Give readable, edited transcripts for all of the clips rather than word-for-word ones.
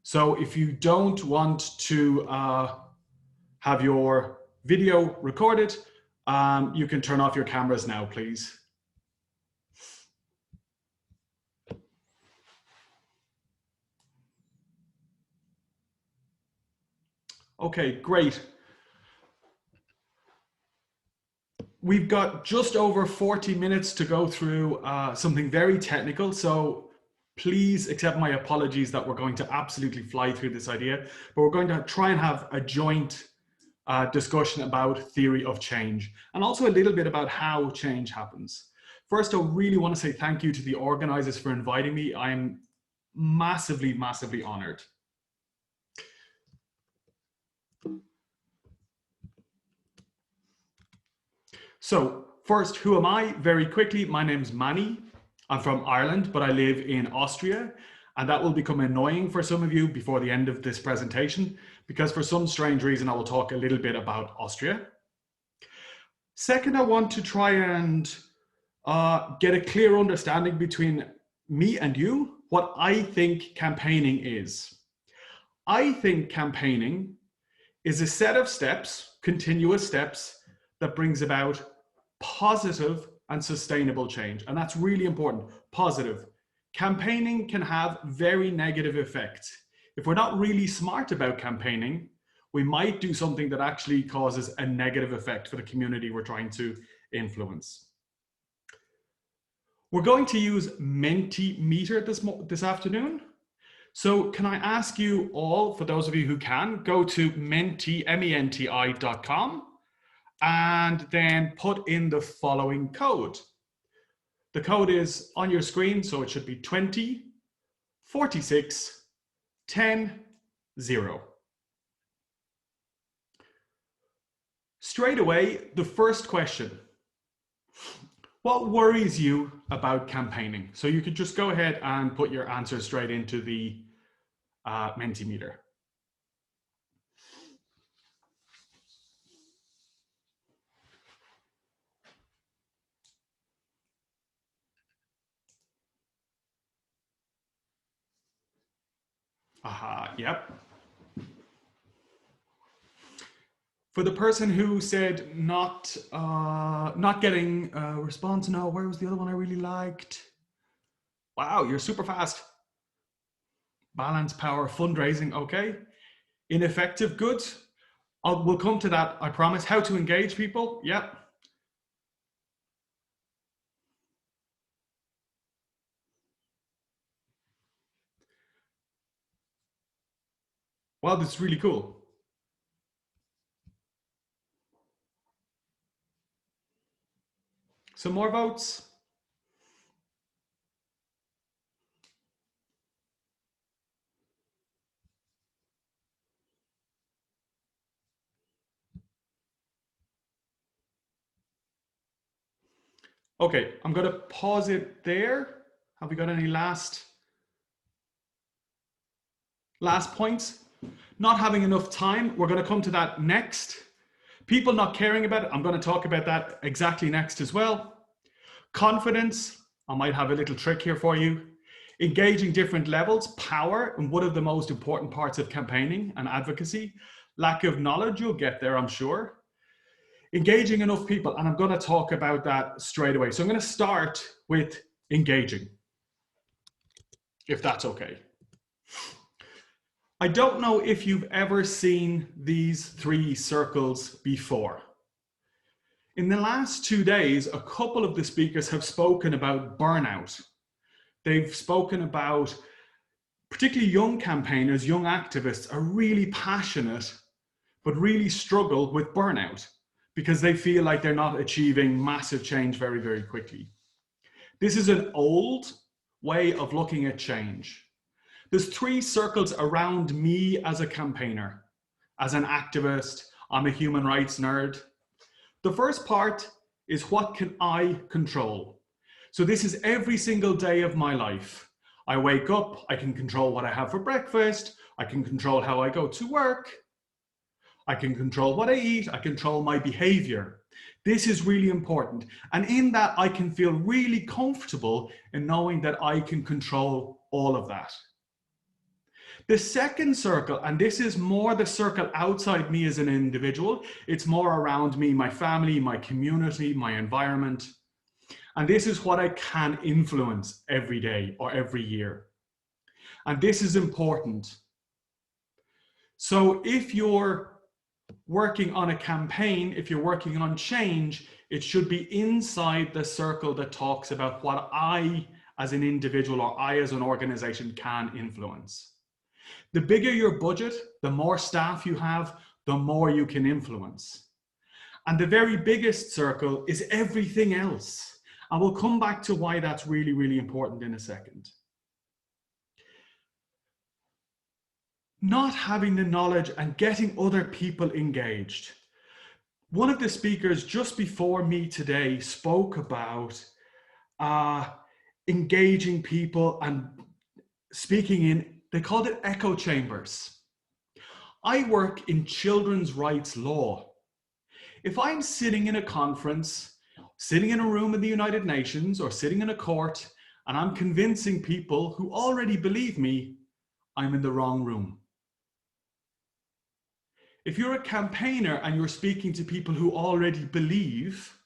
So if you don't want to have your video recorded, you can turn off your cameras now, please. Okay, great. We've got just over 40 minutes to go through something very technical, so please accept my apologies that we're going to absolutely fly through this idea, but we're going to try and have a joint discussion about theory of change and also a little bit about how change happens. First, I really want to say thank you to the organizers for inviting me. I'm massively, massively honored. So first, who am I? Very quickly, my name's Manny. I'm from Ireland, but I live in Austria. And that will become annoying for some of you before the end of this presentation, because for some strange reason, I will talk a little bit about Austria. Second, I want to try and get a clear understanding between me and you, what I think campaigning is. I think campaigning is a set of steps, continuous steps, that brings about positive and sustainable change. And that's really important, positive. Campaigning can have very negative effects. If we're not really smart about campaigning, we might do something that actually causes a negative effect for the community we're trying to influence. We're going to use Mentimeter this afternoon. So can I ask you all, for those of you who can, go to menti.com and then put in the following code. The code is on your screen, so it should be 20 46 10 0. Straight away, the first question. What worries you about campaigning? So you could just go ahead and put your answer straight into the Mentimeter. Yep. For the person who said not getting a response, no, where was the other one I really liked? Wow, you're super fast. Balance, power, fundraising, okay. Ineffective, good. We'll come to that, I promise. How to engage people, yep. Wow, this is really cool. Some more votes. Okay, I'm going to pause it there. Have we got any last points? Not having enough time. We're going to come to that next. People not caring about it. I'm going to talk about that exactly next as well. Confidence. I might have a little trick here for you. Engaging different levels, power, and one of the most important parts of campaigning and advocacy. Lack of knowledge, you'll get there, I'm sure. Engaging enough people, and I'm going to talk about that straight away. So I'm going to start with engaging, if that's okay. I don't know if you've ever seen these three circles before. In the last 2 days, a couple of the speakers have spoken about burnout. They've spoken about, particularly young campaigners, young activists are really passionate, but really struggle with burnout because they feel like they're not achieving massive change very, very quickly. This is an old way of looking at change. There's three circles around me as a campaigner, as an activist. I'm a human rights nerd. The first part is what can I control? So this is every single day of my life. I wake up, I can control what I have for breakfast. I can control how I go to work. I can control what I eat. I control my behavior. This is really important. And in that, I can feel really comfortable in knowing that I can control all of that. The second circle, and this is more the circle outside me as an individual, it's more around me, my family, my community, my environment. And this is what I can influence every day or every year. And this is important. So if you're working on a campaign, if you're working on change, it should be inside the circle that talks about what I as an individual or I as an organization can influence. The bigger your budget, the more staff you have, the more you can influence. And the very biggest circle is everything else. And we'll come back to why that's really, really important in a second. Not having the knowledge and getting other people engaged. One of the speakers just before me today spoke about engaging people and speaking in, they called it echo chambers. I work in children's rights law. If I'm sitting in a conference, sitting in a room in the United Nations or sitting in a court, and I'm convincing people who already believe me, I'm in the wrong room. If you're a campaigner and you're speaking to people who already believe,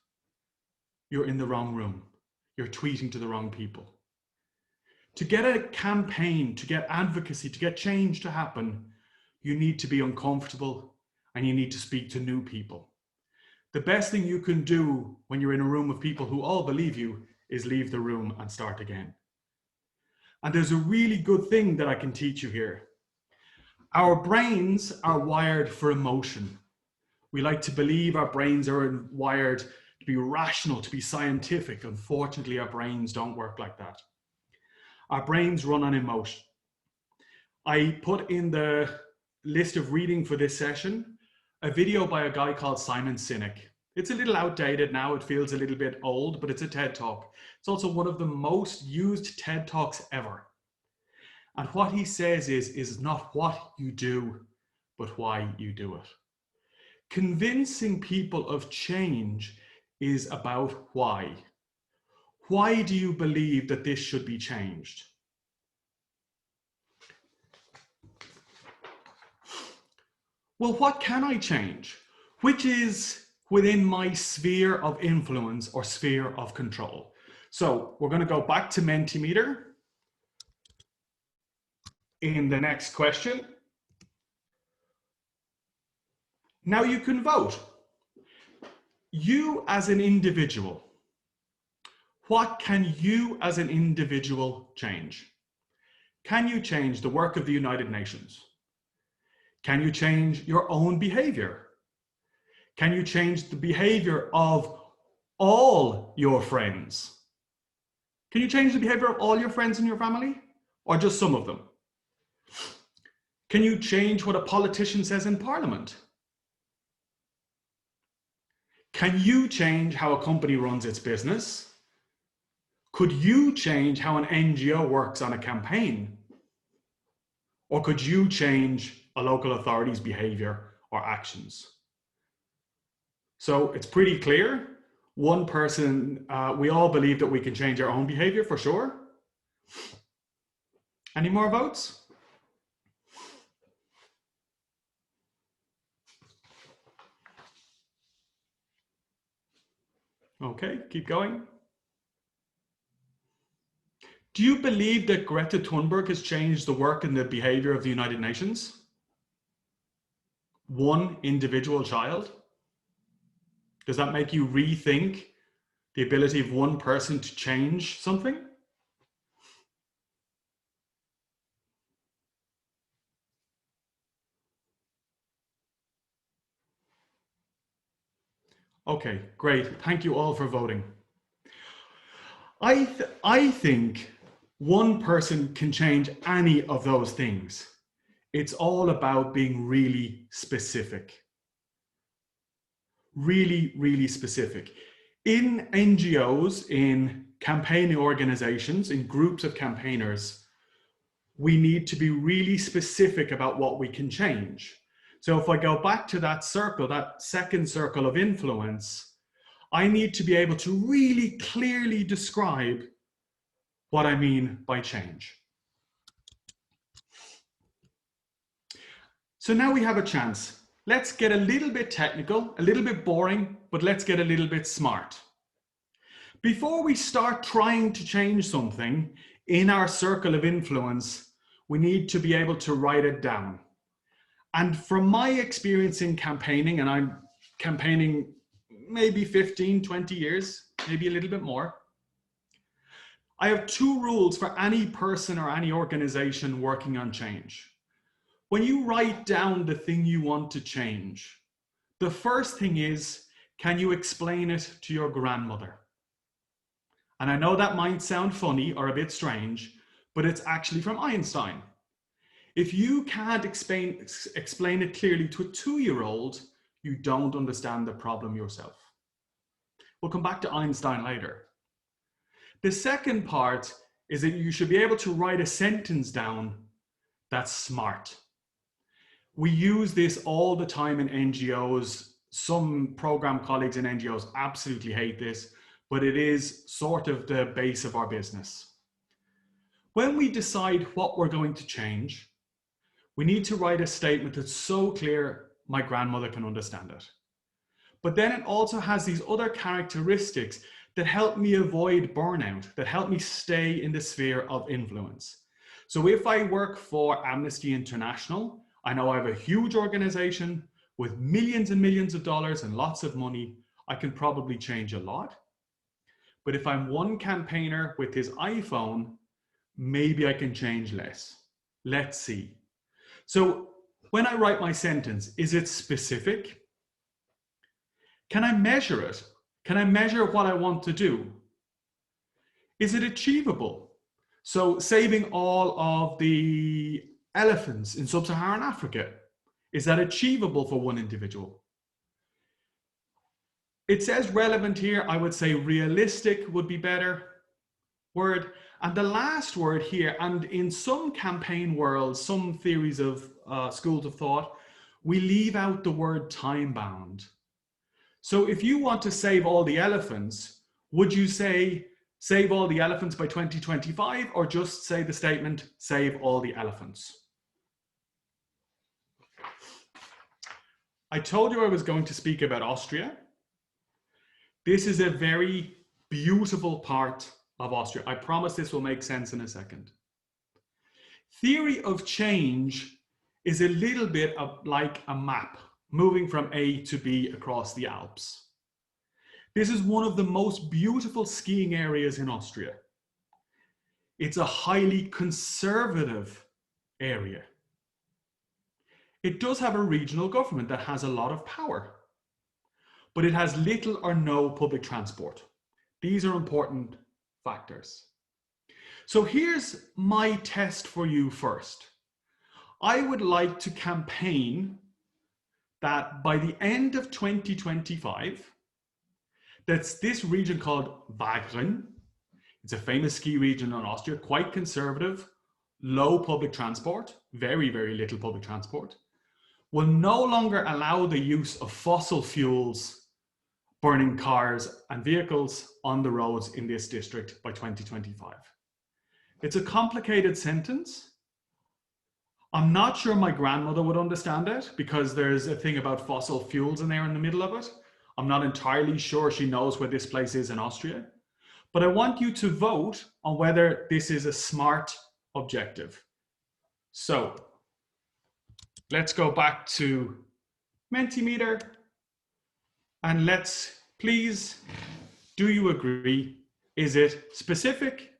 you're in the wrong room. You're tweeting to the wrong people. To get a campaign, to get advocacy, to get change to happen, you need to be uncomfortable and you need to speak to new people. The best thing you can do when you're in a room of people who all believe you is leave the room and start again. And there's a really good thing that I can teach you here. Our brains are wired for emotion. We like to believe our brains are wired to be rational, to be scientific. Unfortunately, our brains don't work like that. Our brains run on emotion. I put in the list of reading for this session a video by a guy called Simon Sinek. It's a little outdated now, it feels a little bit old, but it's a TED Talk. It's also one of the most used TED Talks ever. And what he says is not what you do, but why you do it. Convincing people of change is about why. Why do you believe that this should be changed? Well, what can I change? Which is within my sphere of influence or sphere of control. So we're going to go back to Mentimeter in the next question. Now you can vote. You as an individual, what can you as an individual change? Can you change the work of the United Nations? Can you change your own behavior? Can you change the behavior of all your friends? Can you change the behavior of all your friends in your family or just some of them? Can you change what a politician says in Parliament? Can you change how a company runs its business? Could you change how an NGO works on a campaign? Or could you change a local authority's behavior or actions? So it's pretty clear. One person, we all believe that we can change our own behavior for sure. Any more votes? Okay, keep going. Do you believe that Greta Thunberg has changed the work and the behavior of the United Nations? One individual child? Does that make you rethink the ability of one person to change something? Okay, great. Thank you all for voting. I think one person can change any of those things. It's all about being really specific. Really, really specific. In NGOs, in campaigning organizations, in groups of campaigners, we need to be really specific about what we can change. So if I go back to that circle, that second circle of influence, I need to be able to really clearly describe what I mean by change. So now we have a chance. Let's get a little bit technical, a little bit boring, but let's get a little bit smart. Before we start trying to change something in our circle of influence, we need to be able to write it down. And from my experience in campaigning, and I'm campaigning maybe 15, 20 years, maybe a little bit more, I have two rules for any person or any organization working on change. When you write down the thing you want to change, the first thing is, can you explain it to your grandmother? And I know that might sound funny or a bit strange, but it's actually from Einstein. If you can't explain it clearly to a 2-year-old, you don't understand the problem yourself. We'll come back to Einstein later. The second part is that you should be able to write a sentence down that's smart. We use this all the time in NGOs. Some program colleagues in NGOs absolutely hate this, but it is sort of the base of our business. When we decide what we're going to change, we need to write a statement that's so clear my grandmother can understand it. But then it also has these other characteristics that help me avoid burnout, that help me stay in the sphere of influence. So if I work for Amnesty International, I know I have a huge organization with millions and millions of dollars and lots of money. I can probably change a lot. But if I'm one campaigner with his iPhone, maybe I can change less. Let's see. So when I write my sentence, is it specific? Can I measure it? Can I measure what I want to do? Is it achievable? So saving all of the elephants in sub-Saharan Africa, is that achievable for one individual? It says relevant here. I would say realistic would be better word. And the last word here, and in some campaign worlds, some theories of schools of thought, we leave out the word time bound. So if you want to save all the elephants, would you say save all the elephants by 2025, or just say the statement, save all the elephants? I told you I was going to speak about Austria. This is a very beautiful part of Austria. I promise this will make sense in a second. Theory of change is a little bit like a map, moving from A to B across the Alps. This is one of the most beautiful skiing areas in Austria. It's a highly conservative area. It does have a regional government that has a lot of power, but it has little or no public transport. These are important factors. So here's my test for you first. I would like to campaign that by the end of 2025, that's this region called Wagram. It's a famous ski region in Austria, quite conservative, low public transport, very, very little public transport, will no longer allow the use of fossil fuels, burning cars and vehicles on the roads in this district by 2025. It's a complicated sentence. I'm not sure my grandmother would understand it because there's a thing about fossil fuels in there in the middle of it. I'm not entirely sure she knows where this place is in Austria. But I want you to vote on whether this is a smart objective. So let's go back to Mentimeter and let's please, do you agree? Is it specific?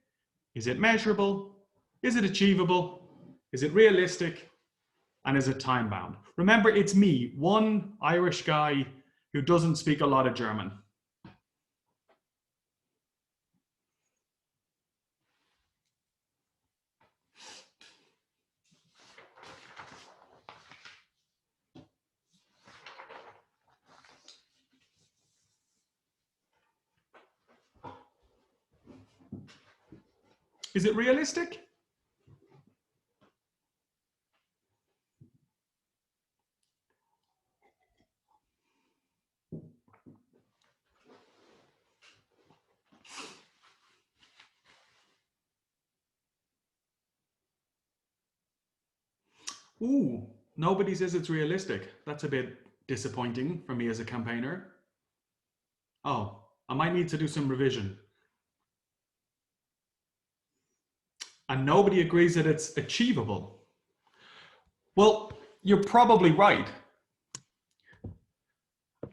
Is it measurable? Is it achievable? Is it realistic? And is it time bound? Remember, it's me, one Irish guy who doesn't speak a lot of German. Is it realistic? Ooh, Nobody says it's realistic. That's a bit disappointing for me as a campaigner. Oh, I might need to do some revision. And nobody agrees that it's achievable. Well, you're probably right.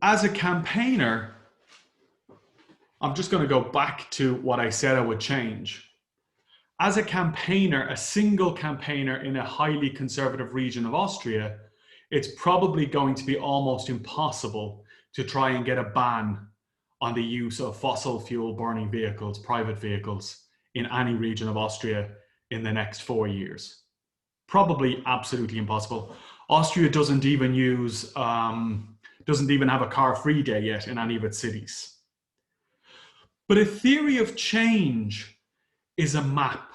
As a campaigner, I'm just going to go back to what I said I would change. As a campaigner, a single campaigner in a highly conservative region of Austria, it's probably going to be almost impossible to try and get a ban on the use of fossil fuel burning vehicles, private vehicles, in any region of Austria in the next 4 years. Probably absolutely impossible. Austria doesn't even have a car-free day yet in any of its cities. But a theory of change is a map.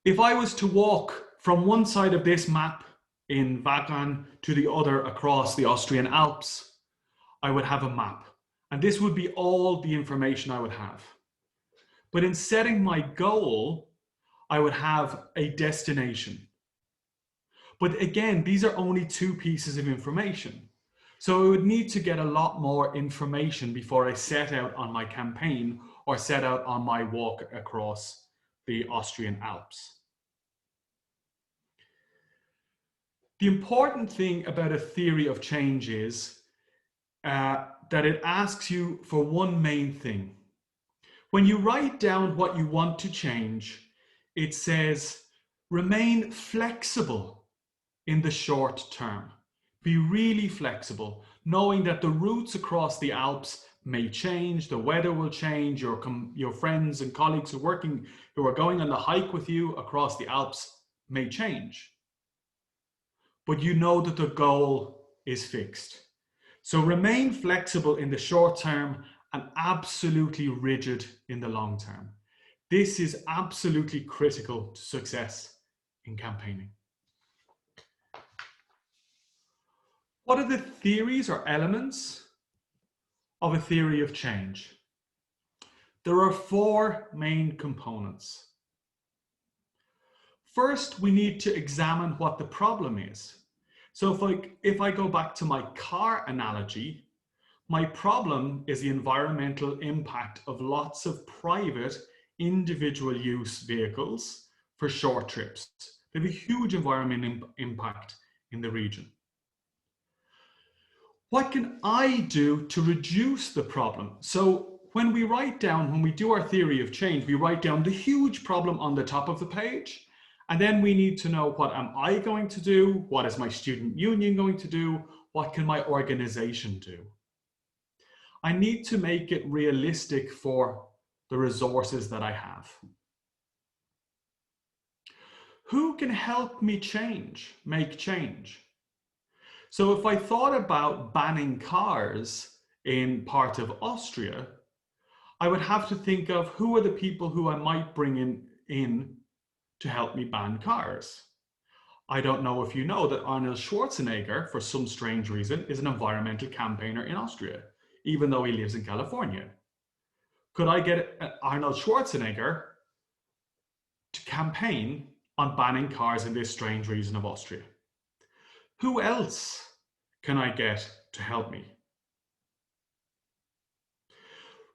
If I was to walk from one side of this map in Wagram to the other across the Austrian Alps, I would have a map. And this would be all the information I would have. But in setting my goal, I would have a destination. But again, these are only 2 pieces of information. So I would need to get a lot more information before I set out on my campaign or set out on my walk across the Austrian Alps. The important thing about a theory of change is that it asks you for one main thing. When you write down what you want to change, it says, remain flexible in the short term. Be really flexible, knowing that the routes across the Alps may change, the weather will change, your friends and colleagues who are going on the hike with you across the Alps may change. But you know that the goal is fixed. So remain flexible in the short term and absolutely rigid in the long term. This is absolutely critical to success in campaigning. What are the theories or elements of a theory of change? There are 4 main components. First, we need to examine what the problem is. So if I go back to my car analogy, my problem is the environmental impact of lots of private individual use vehicles for short trips. They have a huge environmental impact in the region. What can I do to reduce the problem? So when we do our theory of change, we write down the huge problem on the top of the page. And then we need to know, what am I going to do? What is my student union going to do? What can my organization do? I need to make it realistic for the resources that I have. Who can help me make change? So if I thought about banning cars in part of Austria, I would have to think of who are the people who I might bring in to help me ban cars. I don't know if you know that Arnold Schwarzenegger, for some strange reason, is an environmental campaigner in Austria, even though he lives in California. Could I get Arnold Schwarzenegger to campaign on banning cars in this strange region of Austria? Who else can I get to help me?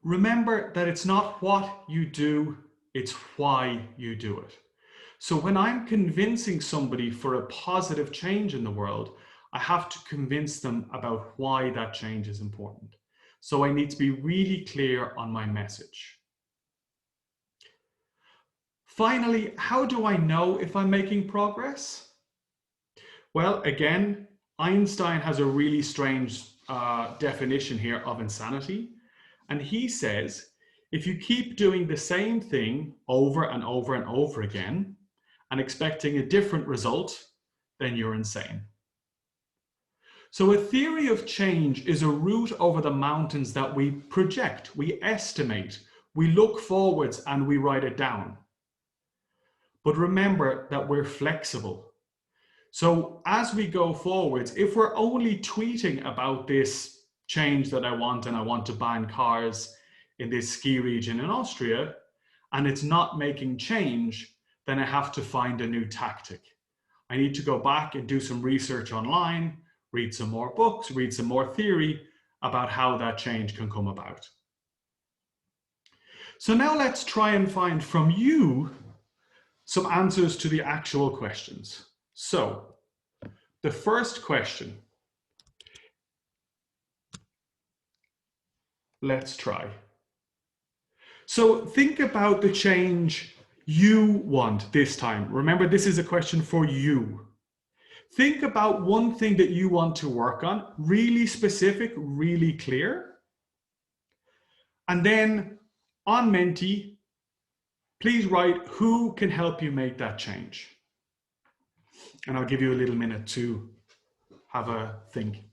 Remember that it's not what you do, it's why you do it. So when I'm convincing somebody for a positive change in the world, I have to convince them about why that change is important. So I need to be really clear on my message. Finally, how do I know if I'm making progress? Well, again, Einstein has a really strange definition here of insanity. And he says, if you keep doing the same thing over and over and over again and expecting a different result, then you're insane. So a theory of change is a route over the mountains that we project, we estimate, we look forwards and we write it down. But remember that we're flexible. So as we go forwards, if we're only tweeting about this change that I want, and I want to ban cars in this ski region in Austria, and it's not making change, then I have to find a new tactic. I need to go back and do some research online, read some more books, read some more theory about how that change can come about. So now let's try and find from you some answers to the actual questions. So the first question, let's try. So think about the change you want this time. Remember, this is a question for you. Think about one thing that you want to work on, really specific, really clear. And then on Menti, please write who can help you make that change. And I'll give you a little minute to have a think.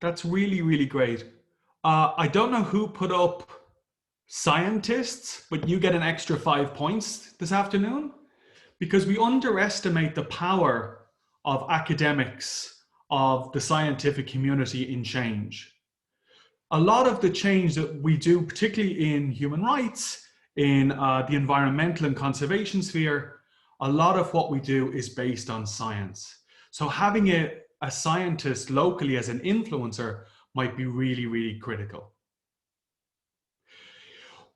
That's really, really great. I don't know who put up scientists, but you get an extra 5 points this afternoon because we underestimate the power of academics, of the scientific community in change. A lot of the change that we do, particularly in human rights, in the environmental and conservation sphere, a lot of what we do is based on science. So having a scientist locally as an influencer might be really, really critical.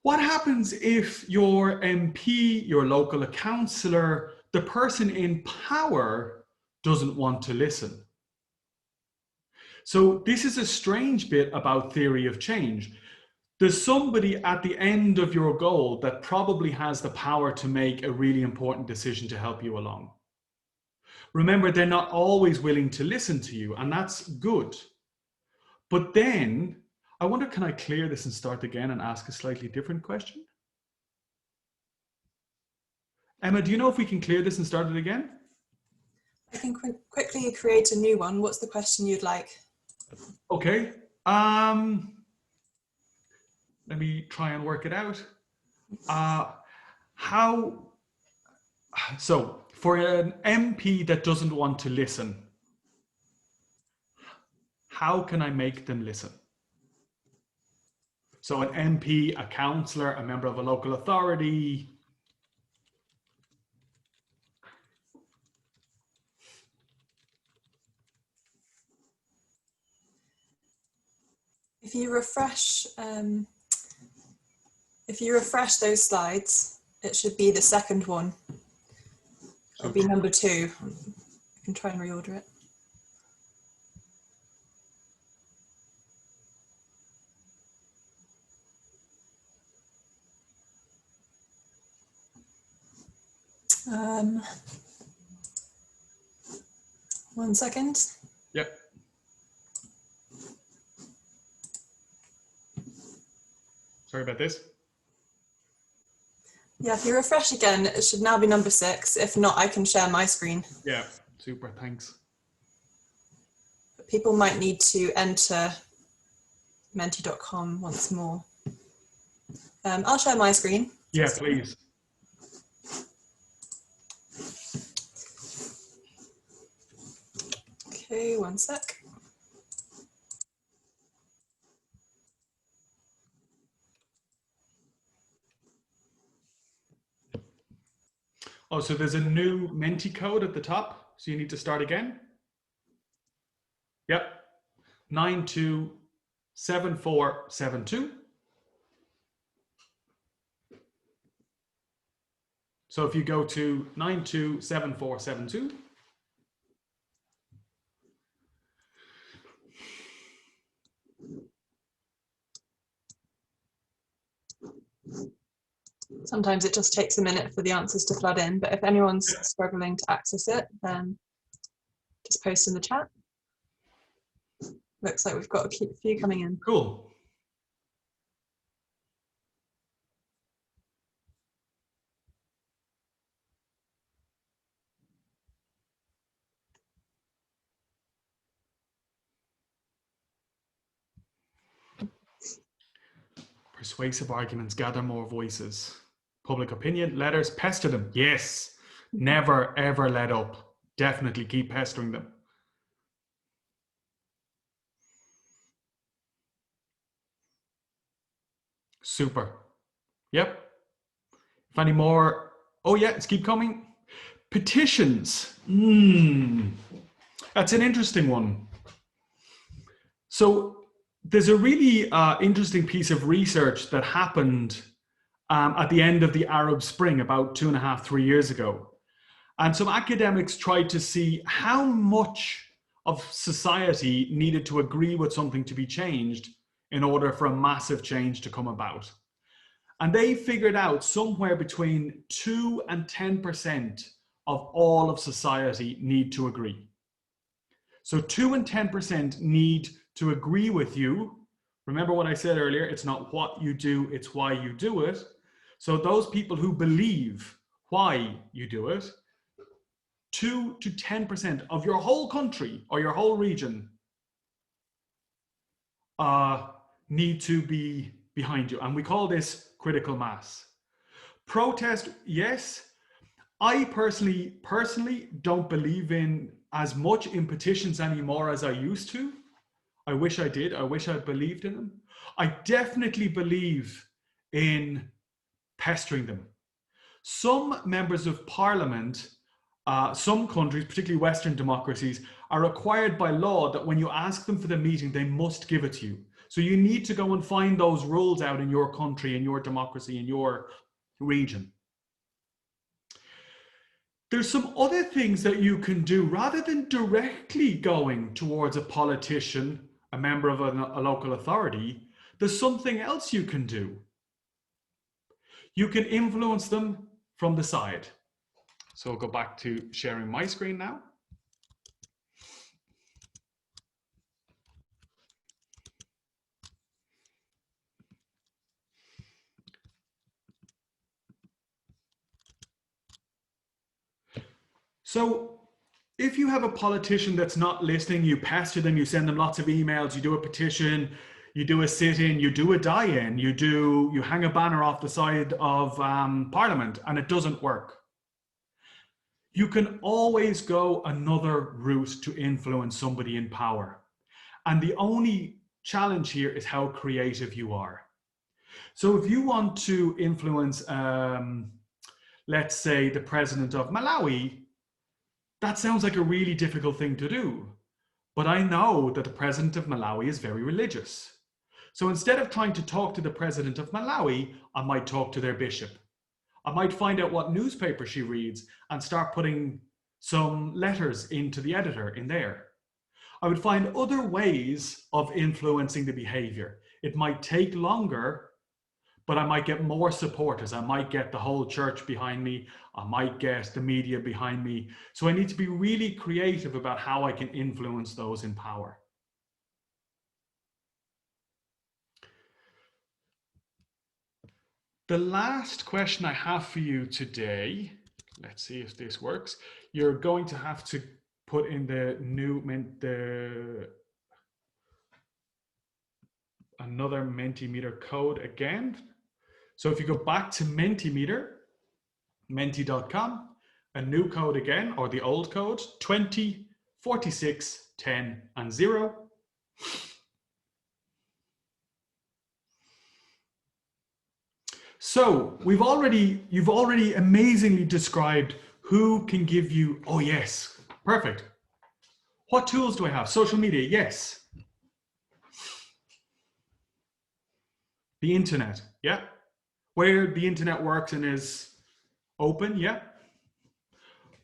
What happens if your MP, your local councillor, the person in power doesn't want to listen? So this is a strange bit about theory of change. There's somebody at the end of your goal that probably has the power to make a really important decision to help you along. Remember, they're not always willing to listen to you, and that's good. But then, I wonder, can I clear this and start again and ask a slightly different question? Emma, do you know if we can clear this and start it again? I can quickly create a new one. What's the question you'd like? Okay. Let me try and work it out. So for an MP that doesn't want to listen, how can I make them listen? So an MP, a councillor, a member of a local authority. If you refresh those slides, it should be the second one. It'll be number 2. I can try and reorder it. One second. Yep. Sorry about this. Yeah, if you refresh again, it should now be number 6. If not, I can share my screen. Yeah, super, thanks. But people might need to enter menti.com once more. I'll share my screen. Yeah, please. Okay, one sec. Oh, so there's a new Menti code at the top, so you need to start again? Yep, 927472. So if you go to 927472, Sometimes it just takes a minute for the answers to flood in, but if anyone's struggling to access it, then just post in the chat. Looks like we've got a few coming in. Cool. Persuasive arguments, gather more voices. Public opinion, letters, pester them. Yes. Never, ever let up. Definitely keep pestering them. Super. Yep. If any more, oh yeah, let's keep coming. Petitions. That's an interesting one. So there's a really interesting piece of research that happened at the end of the Arab Spring about 2.5, 3 years ago. And some academics tried to see how much of society needed to agree with something to be changed in order for a massive change to come about. And they figured out somewhere between 2 and 10% of all of society need to agree. So 2 and 10% need to agree with you. Remember what I said earlier, it's not what you do, it's why you do it. So those people who believe why you do it, 2 to 10% of your whole country or your whole region need to be behind you. And we call this critical mass. Protest, yes. I personally don't believe in as much in petitions anymore as I used to. I wish I did. I wish I believed in them. I definitely believe in pestering them. Some members of parliament, some countries, particularly Western democracies, are required by law that when you ask them for the meeting, they must give it to you. So you need to go and find those rules out in your country, in your democracy, in your region. There's some other things that you can do rather than directly going towards a politician, a member of a local authority. There's something else you can do. You can influence them from the side. So I'll go back to sharing my screen now. So if you have a politician that's not listening, you pester them, you send them lots of emails, you do a petition, you do a sit-in, you do a die-in, you hang a banner off the side of Parliament, and it doesn't work. You can always go another route to influence somebody in power. And the only challenge here is how creative you are. So if you want to influence, let's say, the president of Malawi, that sounds like a really difficult thing to do. But I know that the president of Malawi is very religious. So instead of trying to talk to the president of Malawi, I might talk to their bishop. I might find out what newspaper she reads and start putting some letters into the editor in there. I would find other ways of influencing the behavior. It might take longer, but I might get more supporters. I might get the whole church behind me. I might get the media behind me. So I need to be really creative about how I can influence those in power. The last question I have for you today, let's see if this works. You're going to have to put in another Mentimeter code again. So if you go back to Mentimeter, menti.com, a new code again, or the old code, 20, 46, 10, and 0. So you've already amazingly described who can give you, oh yes, perfect. What tools do I have? Social media, yes. The internet, yeah. Where the internet works and is open, yeah.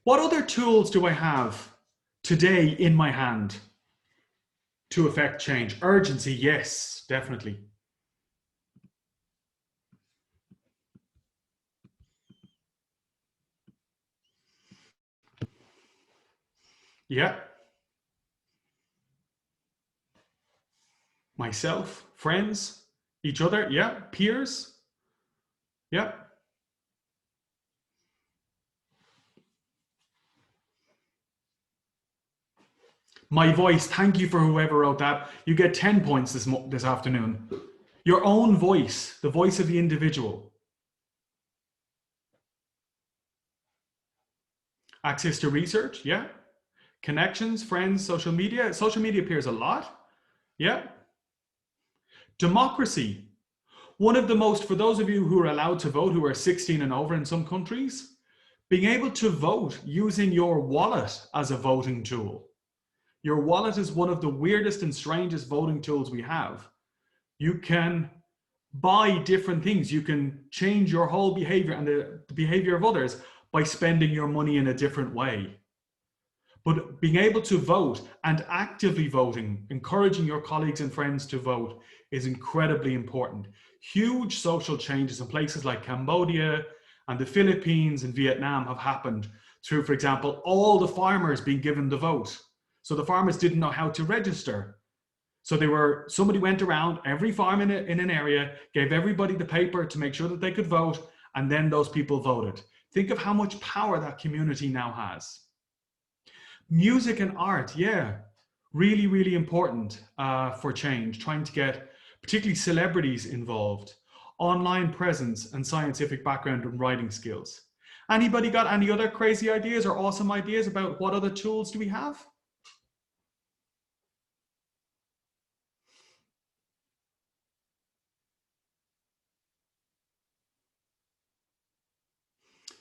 What other tools do I have today in my hand to affect change? Urgency, yes, definitely. Yeah. Myself, friends, each other. Yeah. Peers. Yeah. My voice. Thank you for whoever wrote that. You get 10 points this afternoon. Your own voice, the voice of the individual. Access to research. Yeah. Connections, friends, social media. Social media appears a lot. Yeah. Democracy. One of the most, for those of you who are allowed to vote, who are 16 and over in some countries, being able to vote using your wallet as a voting tool. Your wallet is one of the weirdest and strangest voting tools we have. You can buy different things. You can change your whole behavior and the behavior of others by spending your money in a different way. But being able to vote and actively voting, encouraging your colleagues and friends to vote, is incredibly important. Huge social changes in places like Cambodia and the Philippines and Vietnam have happened through, for example, all the farmers being given the vote. So the farmers didn't know how to register. So somebody went around every farm in an area, gave everybody the paper to make sure that they could vote, and then those people voted. Think of how much power that community now has. Music and art, yeah, really, really important for change, trying to get particularly celebrities involved. Online presence and scientific background and writing skills. Anybody got any other crazy ideas or awesome ideas about what other tools do we have?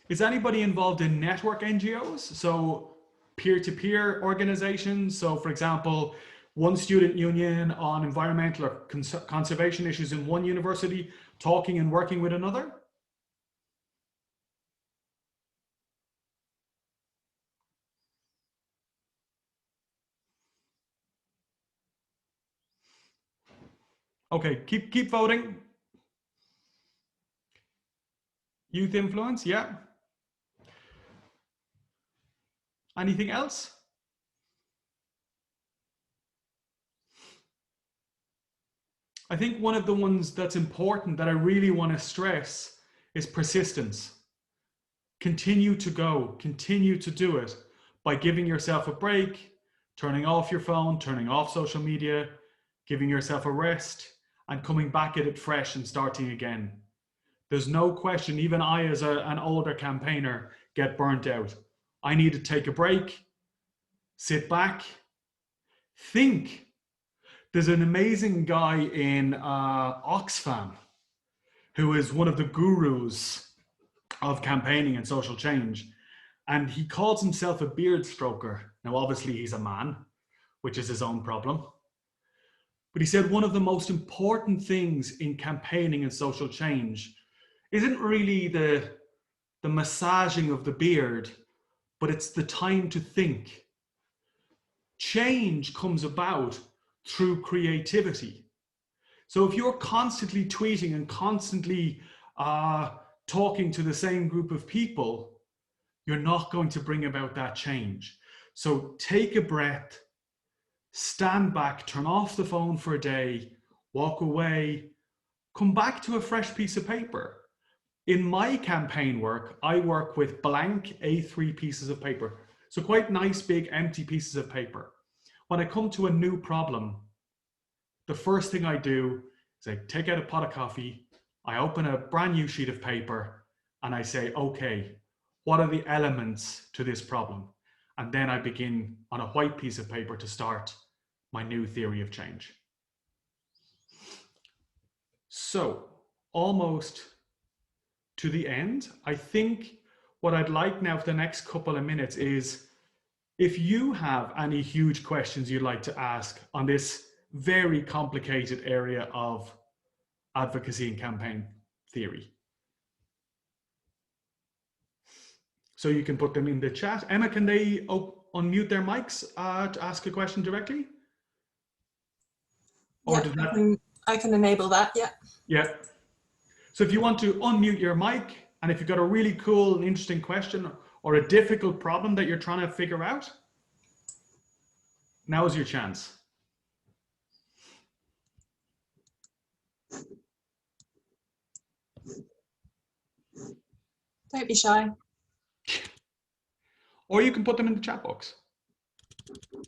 Is anybody involved in network NGOs? So peer-to-peer organizations. So for example, one student union on environmental or conservation issues in one university, talking and working with another. Okay, keep voting. Youth influence, yeah. Anything else? I think one of the ones that's important that I really want to stress is persistence. Continue to go, continue to do it by giving yourself a break, turning off your phone, turning off social media, giving yourself a rest, and coming back at it fresh and starting again. There's no question, even I, as an older campaigner, get burnt out. I need to take a break, sit back, think. There's an amazing guy in Oxfam who is one of the gurus of campaigning and social change. And he calls himself a beard stroker. Now, obviously, he's a man, which is his own problem. But he said one of the most important things in campaigning and social change isn't really the massaging of the beard, but it's the time to think. Change comes about through creativity. So if you're constantly tweeting and constantly talking to the same group of people, you're not going to bring about that change. So take a breath, stand back, turn off the phone for a day, walk away, come back to a fresh piece of paper. In my campaign work, I work with blank A3 pieces of paper. So quite nice, big, empty pieces of paper. When I come to a new problem, the first thing I do is I take out a pot of coffee, I open a brand new sheet of paper, and I say, okay, what are the elements to this problem? And then I begin on a white piece of paper to start my new theory of change. So, almost to the end, I think what I'd like now for the next couple of minutes is if you have any huge questions you'd like to ask on this very complicated area of advocacy and campaign theory. So you can put them in the chat. Emma, can they unmute their mics to ask a question directly? Or Yeah, I can enable that, yeah. Yeah. So if you want to unmute your mic, and if you've got a really cool and interesting question or a difficult problem that you're trying to figure out, Now is your chance. Don't be shy. Or you can put them in the chat box. I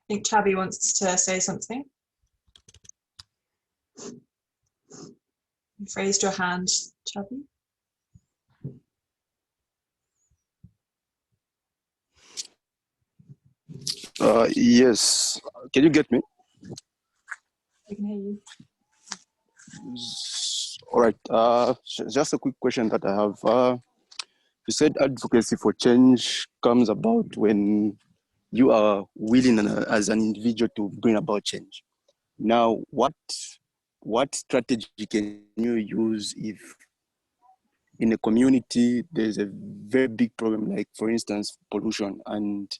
think Chabby wants to say something. You've raised your hand, Chabby. Yes. Can you get me? I can hear you. All right. Just a quick question that I have. You said advocacy for change comes about when you are willing as an individual to bring about change. Now, what strategy can you use if in a community there's a very big problem, like for instance, pollution, and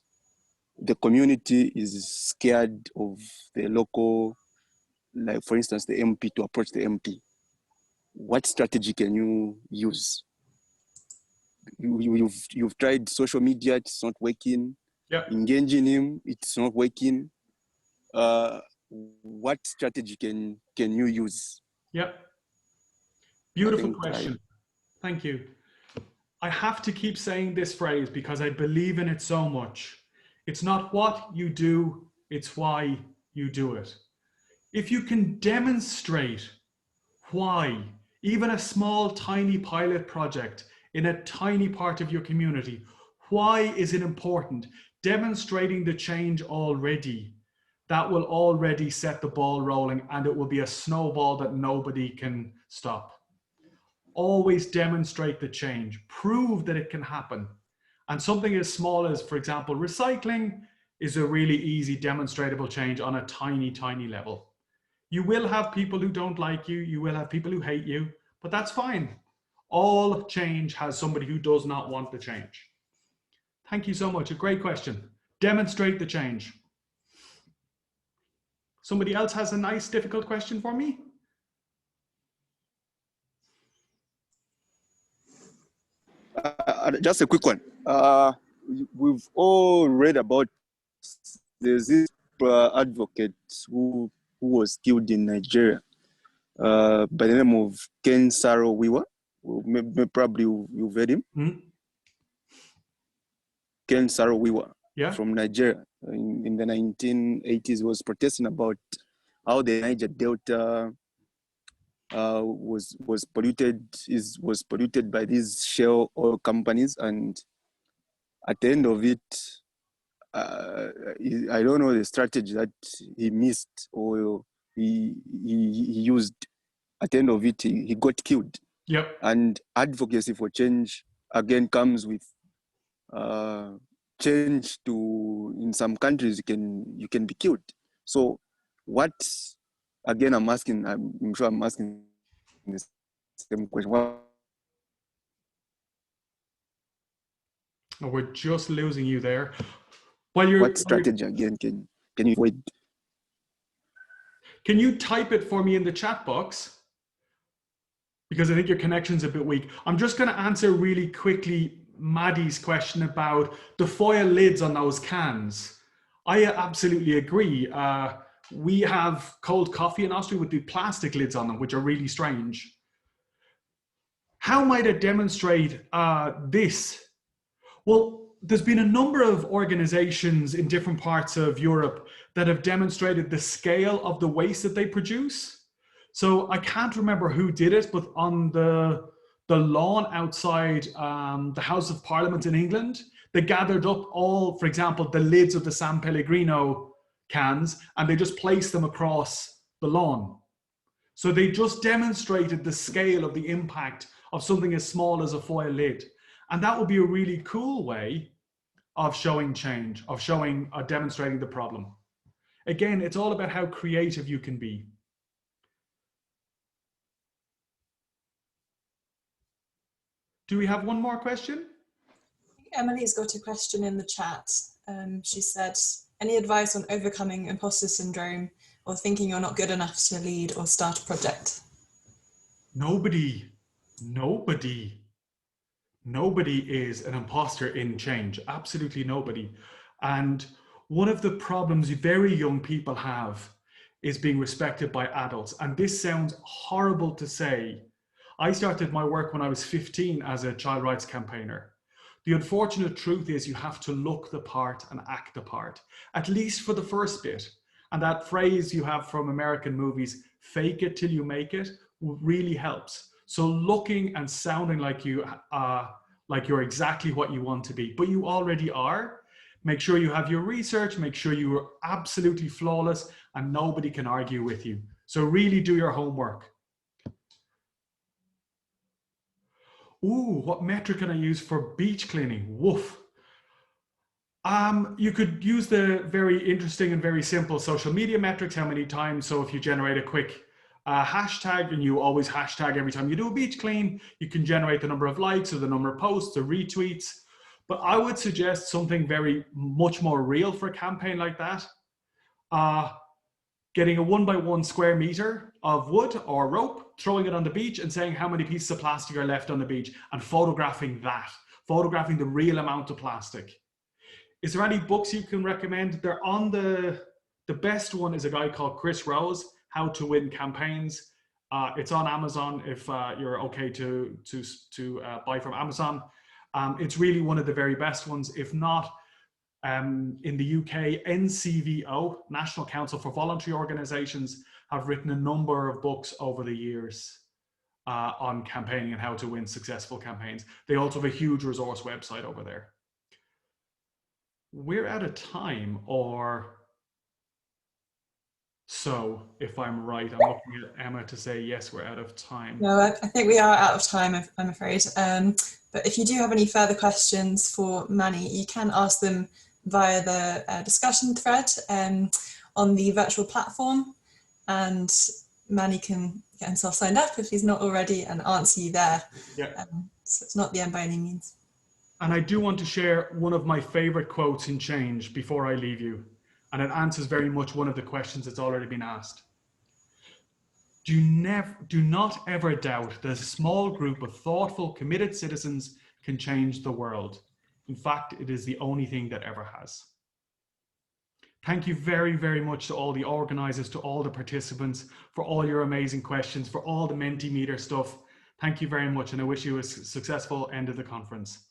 the community is scared of the local, like for instance, the MP to approach the MP? What strategy can you use? You've tried social media, it's not working. Yep. Engaging him, it's not working. What strategy can you use? Yep. Beautiful question. Thank you. I have to keep saying this phrase because I believe in it so much. It's not what you do, it's why you do it. If you can demonstrate why, even a small, tiny pilot project in a tiny part of your community, why is it important? Demonstrating the change already, that will already set the ball rolling, and it will be a snowball that nobody can stop. Always demonstrate the change, prove that it can happen. And something as small as, for example, recycling is a really easy demonstratable change on a tiny, tiny level. You will have people who don't like you, you will have people who hate you, but that's fine. All change has somebody who does not want the change. Thank you so much, a great question. Demonstrate the change. Somebody else has a nice, difficult question for me? Just a quick one. We've all read about, there's this advocate who was killed in Nigeria by the name of Ken Saro-Wiwa. Maybe probably you've heard him. Mm-hmm. Ken Saro-Wiwa, Yeah. from Nigeria in the 1980s, was protesting about how the Niger Delta was polluted by these shell oil companies, and at the end of it, I don't know the strategy that he missed or he used. At the end of it, he got killed. Yep. And advocacy for change again comes with change. To in some countries you can be killed. So what, again, I'm sure I'm asking the same question. Oh, we're just losing you there. What strategy again can you avoid? Can you type it for me in the chat box? Because I think your connection's a bit weak. I'm just going to answer really quickly Maddie's question about the foil lids on those cans. I absolutely agree. We have cold coffee in Austria with the plastic lids on them, which are really strange. How might it demonstrate this? Well, there's been a number of organizations in different parts of Europe that have demonstrated the scale of the waste that they produce. So I can't remember who did it, but on the lawn outside the House of Parliament in England, they gathered up all, for example, the lids of the San Pellegrino cans, and they just placed them across the lawn. So they just demonstrated the scale of the impact of something as small as a foil lid. And that would be a really cool way of showing change, of demonstrating the problem. Again, it's all about how creative you can be. Do we have one more question? Emily's got a question in the chat. She said, any advice on overcoming imposter syndrome or thinking you're not good enough to lead or start a project? Nobody is an imposter in change. Absolutely nobody. And One of the problems very young people have is being respected by adults. And this sounds horrible to say. I started my work when I was 15 as a child rights campaigner. The unfortunate truth is you have to look the part and act the part, at least for the first bit. And that phrase you have from American movies, fake it till you make it, really helps. So looking and sounding like you're exactly what you want to be, but you already are. Make sure you have your research, make sure you are absolutely flawless and nobody can argue with you. So really do your homework. Ooh, what metric can I use for beach cleaning? Woof. You could use the very interesting and very simple social media metrics, how many times. So if you generate a quick hashtag and you always hashtag every time you do a beach clean, you can generate the number of likes or the number of posts or retweets. But I would suggest something very much more real for a campaign like that. Getting a 1x1 square meter of wood or rope, throwing it on the beach and saying how many pieces of plastic are left on the beach and photographing that, photographing the real amount of plastic. Is there any books you can recommend? They're on the best one is a guy called Chris Rose, How to Win Campaigns. It's on Amazon if you're okay to buy from Amazon. It's really one of the very best ones. If not, in the UK, NCVO, National Council for Voluntary Organisations, have written a number of books over the years on campaigning and how to win successful campaigns. They also have a huge resource website over there. We're out of time, or so, if I'm right. I'm looking at Emma to say, yes, we're out of time. No, I think we are out of time, I'm afraid. But if you do have any further questions for Manny, you can ask them via the discussion thread on the virtual platform, and Manny can get himself signed up if he's not already and answer you there. Yeah. So it's not the end by any means. And I do want to share one of my favorite quotes in Change before I leave you. And it answers very much one of the questions that's already been asked. Do not ever doubt that a small group of thoughtful, committed citizens can change the world. In fact, it is the only thing that ever has. Thank you very, very much to all the organizers, to all the participants, for all your amazing questions, for all the Mentimeter stuff. Thank you very much, and I wish you a successful end of the conference.